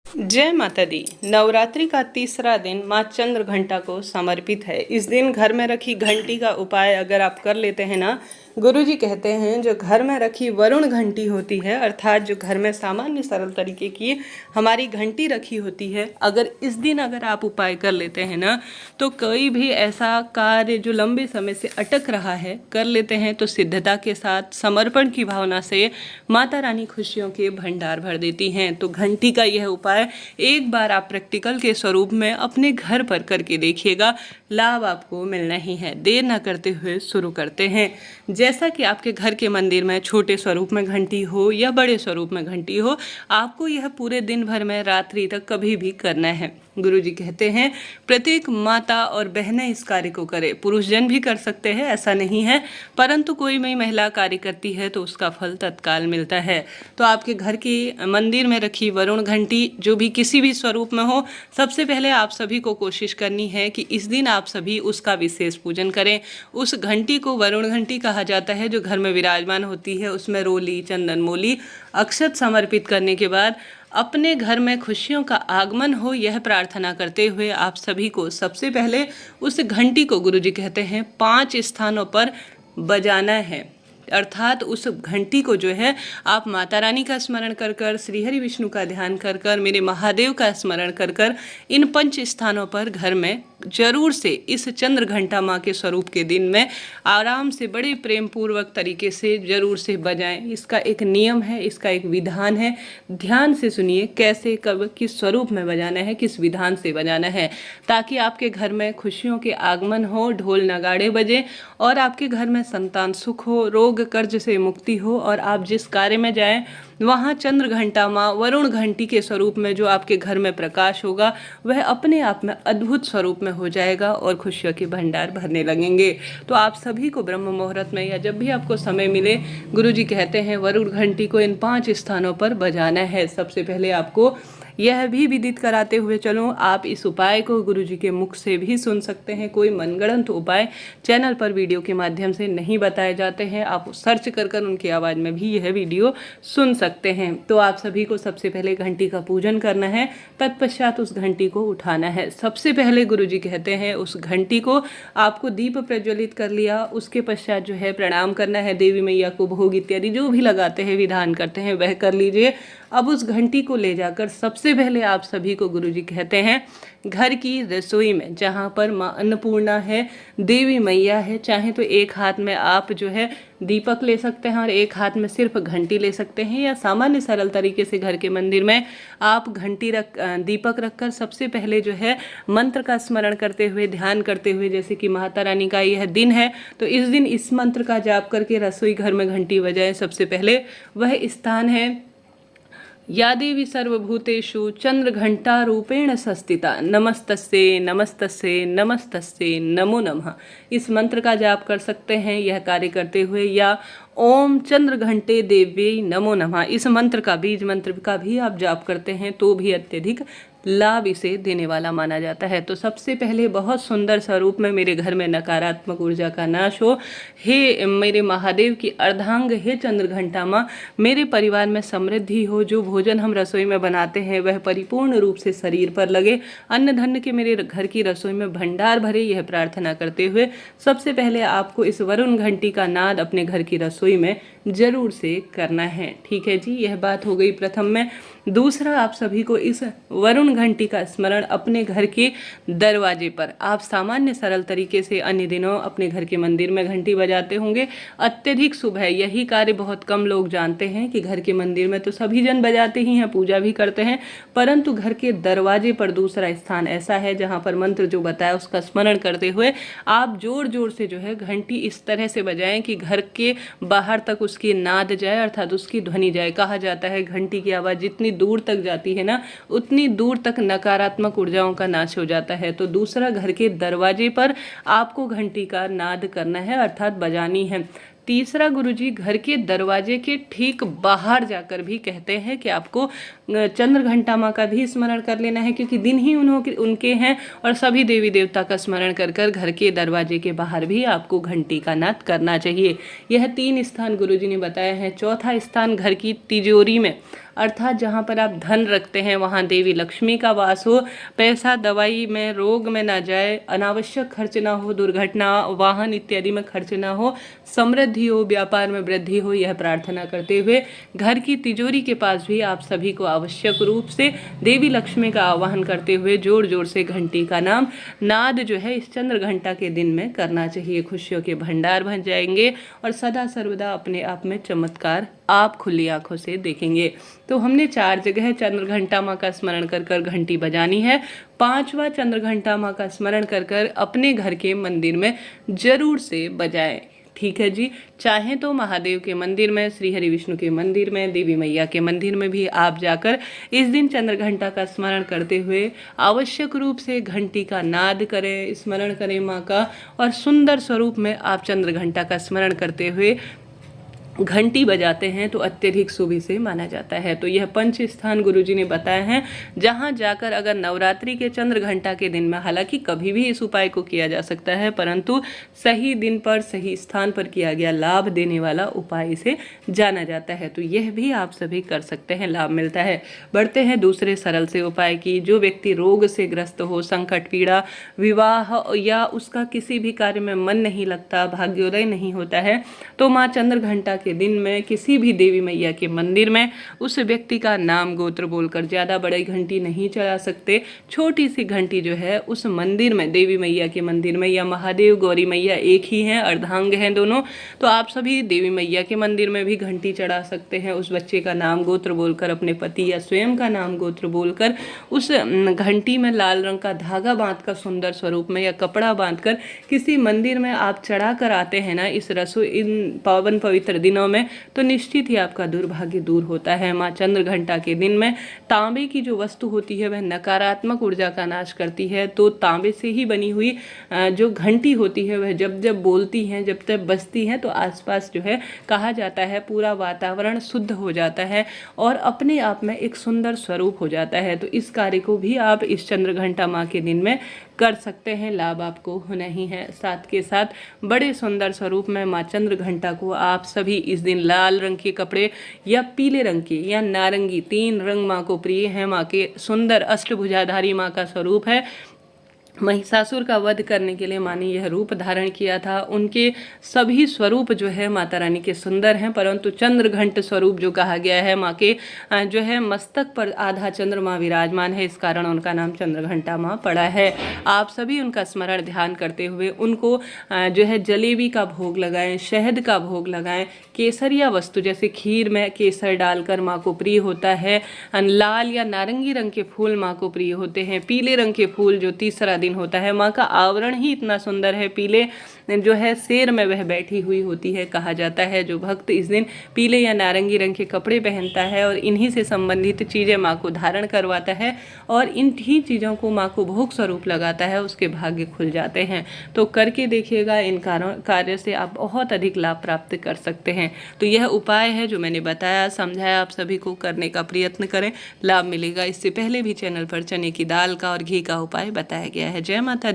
जय माता दी। नवरात्रि का तीसरा दिन माँ चंद्र घंटा को समर्पित है। इस दिन घर में रखी घंटी का उपाय अगर आप कर लेते हैं ना, गुरुजी कहते हैं जो घर में रखी वरुण घंटी होती है, अर्थात जो घर में सामान्य सरल तरीके की हमारी घंटी रखी होती है, अगर इस दिन अगर आप उपाय कर लेते हैं ना, तो कोई भी ऐसा कार्य जो लंबे समय से अटक रहा है कर लेते हैं तो सिद्धता के साथ समर्पण की भावना से माता रानी खुशियों के भंडार भर देती हैं। तो घंटी का यह उपाय एक बार आप प्रैक्टिकल के स्वरूप में अपने घर पर करके देखिएगा, लाभ आपको मिलना ही है। देर न करते हुए शुरू करते हैं। जैसा कि आपके घर के मंदिर में छोटे स्वरूप में घंटी हो या बड़े स्वरूप में घंटी हो, आपको यह पूरे दिन भर में रात्रि तक कभी भी करना है। गुरुजी कहते हैं प्रत्येक माता और बहनें इस कार्य को करें। पुरुष जन भी कर सकते हैं, ऐसा नहीं है, परंतु कोई भी महिला कार्य करती है तो उसका फल तत्काल मिलता है। तो आपके घर के मंदिर में रखी वरुण घंटी जो भी किसी भी स्वरूप में हो, सबसे पहले आप सभी को कोशिश करनी है कि इस दिन आप सभी उसका विशेष पूजन करें। उस घंटी को वरुण घंटी कहा जाता है जो घर में विराजमान होती है। उसमें रोली, चंदन मोली, अक्षत समर्पित करने के बाद अपने घर में खुशियों का आगमन हो, यह प्रार्थना करते हुए आप सभी को सबसे पहले उस घंटी को गुरुजी कहते हैं 5 स्थानों पर बजाना है। अर्थात उस घंटी को जो है आप माता रानी का स्मरण कर कर, श्री हरि विष्णु का ध्यान कर कर, मेरे महादेव का स्मरण कर कर इन 5 स्थानों पर घर में जरूर से इस चंद्र घंटा माँ के स्वरूप के दिन में आराम से बड़े प्रेम पूर्वक तरीके से जरूर से बजाएं। इसका एक नियम है, इसका एक विधान है। ध्यान से सुनिए कैसे, कब, किस स्वरूप में बजाना है, किस विधान से बजाना है, ताकि आपके घर में खुशियों के आगमन हो, ढोल नगाड़े बजे और आपके घर में संतान सुख हो, रोग कर्ज से मुक्ति हो और आप जिस कार्य में जाएं वहाँ चंद्र घंटा माँ वरुण घंटी के स्वरूप में जो आपके घर में प्रकाश होगा वह अपने आप में अद्भुत स्वरूप में हो जाएगा और खुशियों के भंडार भरने लगेंगे। तो आप सभी को ब्रह्म मुहूर्त में या जब भी आपको समय मिले, गुरुजी कहते हैं वरुण घंटी को इन 5 स्थानों पर बजाना है। सबसे पहले आपको यह भी विदित कराते हुए चलो, आप इस उपाय को गुरुजी के मुख से भी सुन सकते हैं। कोई मनगढ़ंत उपाय चैनल पर वीडियो के माध्यम से नहीं बताए जाते हैं, आप सर्च कर कर उनकी आवाज़ में भी यह वीडियो सुन सकते हैं। तो आप सभी को सबसे पहले घंटी का पूजन करना है, तत्पश्चात उस घंटी को उठाना है। सबसे पहले गुरुजी कहते हैं उस घंटी को आपको दीप प्रज्वलित कर लिया, उसके पश्चात जो है प्रणाम करना है, देवी मैया को भोग इत्यादि जो भी लगाते हैं, विधान करते हैं, वह कर लीजिए। अब उस घंटी को ले जाकर सबसे पहले आप सभी को गुरुजी कहते हैं घर की रसोई में, जहाँ पर माँ अन्नपूर्णा है, देवी मैया है, चाहे तो एक हाथ में आप जो है दीपक ले सकते हैं और एक हाथ में सिर्फ घंटी ले सकते हैं, या सामान्य सरल तरीके से घर के मंदिर में आप घंटी दीपक रखकर सबसे पहले जो है मंत्र का स्मरण करते हुए, ध्यान करते हुए, जैसे कि माता रानी का यह दिन है तो इस दिन इस मंत्र का जाप करके रसोई घर में घंटी बजाएं। सबसे पहले वह स्थान है या देवी सर्वभूतेषु चंद्र घंटा रूपेण संस्थिता नमस्तस्ये नमस्तस्ये नमस्तस्ये नमो नमः। इस मंत्र का जाप कर सकते हैं यह कार्य करते हुए, या ओम चंद्र घंटे देव्यै नमो नमः इस मंत्र का, बीज मंत्र का भी आप जाप करते हैं तो भी अत्यधिक लाभ इसे देने वाला माना जाता है। तो सबसे पहले बहुत सुंदर स्वरूप में मेरे घर में नकारात्मक ऊर्जा का नाश हो, हे मेरे महादेव की अर्धांग, हे चंद्र घंटा माँ, मेरे परिवार में समृद्धि हो, जो भोजन हम रसोई में बनाते हैं वह परिपूर्ण रूप से शरीर पर लगे, अन्न धन के मेरे घर की रसोई में भंडार भरे, यह प्रार्थना करते हुए सबसे पहले आपको इस वरुण घंटी का नाद अपने घर की रसोई में जरूर से करना है। ठीक है जी, यह बात हो गई प्रथम में। दूसरा, आप सभी को इस वरुण घंटी का स्मरण अपने घर के दरवाजे पर, आप सामान्य सरल तरीके से अन्य दिनों अपने घर के मंदिर में घंटी बजाते होंगे, अत्यधिक शुभ है। यही कार्य बहुत कम लोग जानते हैं कि घर के मंदिर में तो सभी जन बजाते ही हैं, पूजा भी करते हैं, परंतु घर के दरवाजे पर दूसरा स्थान ऐसा है जहाँ पर मंत्र जो बताया उसका स्मरण करते हुए आप जोर जोर से जो है घंटी इस तरह से बजाएं कि घर के बाहर तक उसकी नाद जाए, अर्थात उसकी ध्वनि जाए। कहा जाता है घंटी की आवाज़ जितनी दूर तक जाती है ना, उतनी दूर तक नकारात्मक ऊर्जाओं का नाश हो जाता है। तो दूसरा, घर के दरवाजे पर आपको घंटी का नाद करना है, अर्थात बजानी है। तीसरा, गुरुजी घर के दरवाजे के ठीक बाहर जाकर भी कहते हैं कि आपको चंद्र घंटा माँ का भी स्मरण कर लेना है, क्योंकि दिन ही उनके हैं, और सभी देवी देवता का स्मरण कर कर घर के दरवाजे के बाहर भी आपको घंटी का नाद करना चाहिए। यह 3 स्थान गुरुजी ने बताया है। चौथा स्थान घर की तिजोरी में, अर्थात जहाँ पर आप धन रखते हैं वहाँ देवी लक्ष्मी का वास हो, पैसा दवाई में रोग में ना जाए, अनावश्यक खर्च ना हो, दुर्घटना वाहन इत्यादि में खर्च ना हो, समृद्धि हो, व्यापार में वृद्धि हो, यह प्रार्थना करते हुए घर की तिजोरी के पास भी आप सभी को आवश्यक रूप से देवी लक्ष्मी का आवाहन करते हुए जोर जोर से घंटी का नाद जो है इस चंद्र घंटा के दिन में करना चाहिए। खुशियों के भंडार भर जाएंगे और सदा सर्वदा अपने आप में चमत्कार आप खुली आंखों से देखेंगे। तो हमने 4 जगह चंद्र घंटा माँ का स्मरण कर कर घंटी बजानी है। 5वां चंद्र घंटा माँ का स्मरण कर कर अपने घर के मंदिर में जरूर से बजाएं। ठीक है जी। चाहें तो महादेव के मंदिर में, श्री हरि विष्णु के मंदिर में, देवी मैया के मंदिर में भी आप जाकर इस दिन चंद्र घंटा का स्मरण करते हुए आवश्यक रूप से घंटी का नाद करें, स्मरण करें माँ का, और सुंदर स्वरूप में आप चंद्र घंटा का स्मरण करते हुए घंटी बजाते हैं तो अत्यधिक शुभ से माना जाता है। तो यह 5 स्थान गुरुजी ने बताए हैं जहां जाकर अगर नवरात्रि के चंद्र घंटा के दिन में, हालांकि कभी भी इस उपाय को किया जा सकता है, परंतु सही दिन पर सही स्थान पर किया गया लाभ देने वाला उपाय इसे जाना जाता है। तो यह भी आप सभी कर सकते हैं, लाभ मिलता है। बढ़ते हैं दूसरे सरल से उपाय की। जो व्यक्ति रोग से ग्रस्त हो, संकट पीड़ा, विवाह या उसका किसी भी कार्य में मन नहीं लगता, भाग्योदय नहीं होता है, तो माँ चंद्र घंटा के दिन में किसी भी देवी मैया के मंदिर में उस व्यक्ति का नाम गोत्र बोलकर, ज़्यादा बड़ी घंटी नहीं चला सकते, छोटी सी घंटी जो है उस मंदिर में, देवी मैया के मंदिर में, या महादेव गौरी मैया एक ही हैं, अर्धांग हैं दोनों, तो आप सभी देवी मैया के मंदिर में भी घंटी चढ़ा सकते हैं। उस बच्चे का नाम गोत्र बोलकर, अपने पति या स्वयं का नाम गोत्र बोलकर उस घंटी में लाल रंग का धागा बांधकर, सुंदर स्वरूप में या कपड़ा बांधकर किसी मंदिर में आप चढ़ा कर आते हैं ना इस रसोई, इन पावन पवित्र दिनों में, तो निश्चित ही आपका दुर्भाग्य दूर होता है। माँ चंद्र घंटा के दिन में तांबे की जो वस्तु होती है वह नकारात्मक ऊर्जा का नाश करती है। तो तांबे से ही बनी हुई जो घंटी होती है वह जब जब बोलती हैं, जब तक बजती हैं, तो आसपास जो है कहा जाता है पूरा वातावरण शुद्ध हो जाता है और अपने आप में एक सुंदर स्वरूप हो जाता है। तो इस कार्य को भी आप इस चंद्र घंटा माँ के दिन में कर सकते हैं, लाभ आपको होना ही है। साथ के साथ बड़े सुंदर स्वरूप में माँ चंद्र घंटा को आप सभी इस दिन लाल रंग के कपड़े या पीले रंग के या नारंगी, 3 रंग माँ को प्रिय है। माँ के सुंदर अष्टभुजाधारी माँ का स्वरूप है। महिषासुर का वध करने के लिए माँ ने यह रूप धारण किया था। उनके सभी स्वरूप जो है माता रानी के सुंदर हैं, परंतु चंद्र घंट स्वरूप जो कहा गया है, माँ के जो है मस्तक पर आधा चंद्रमा विराजमान है, इस कारण उनका नाम चंद्र घंटा माँ पड़ा है। आप सभी उनका स्मरण ध्यान करते हुए उनको जो है जलेबी का भोग लगाएं, शहद का भोग लगाएं, केसरिया वस्तु जैसे खीर में केसर डालकर माँ को प्रिय होता है। लाल या नारंगी रंग के फूल माँ को प्रिय होते हैं। पीले रंग के फूल जो तीसरा दिन होता है, माँ का आवरण ही इतना सुंदर है, पीले जो है शेर में वह बैठी हुई होती है। कहा जाता है जो भक्त इस दिन पीले या नारंगी रंग के कपड़े पहनता है और इन्हीं से संबंधित चीज़ें माँ को धारण करवाता है और इन ही चीज़ों को माँ को भोग स्वरूप लगाता है, उसके भाग्य खुल जाते हैं। तो करके देखिएगा, इन कार्य से आप बहुत अधिक लाभ प्राप्त कर सकते हैं। तो यह उपाय है जो मैंने बताया, समझाया, आप सभी को करने का प्रयत्न करें, लाभ मिलेगा। इससे पहले भी चैनल पर चने की दाल का और घी का उपाय बताया गया है। जय माता।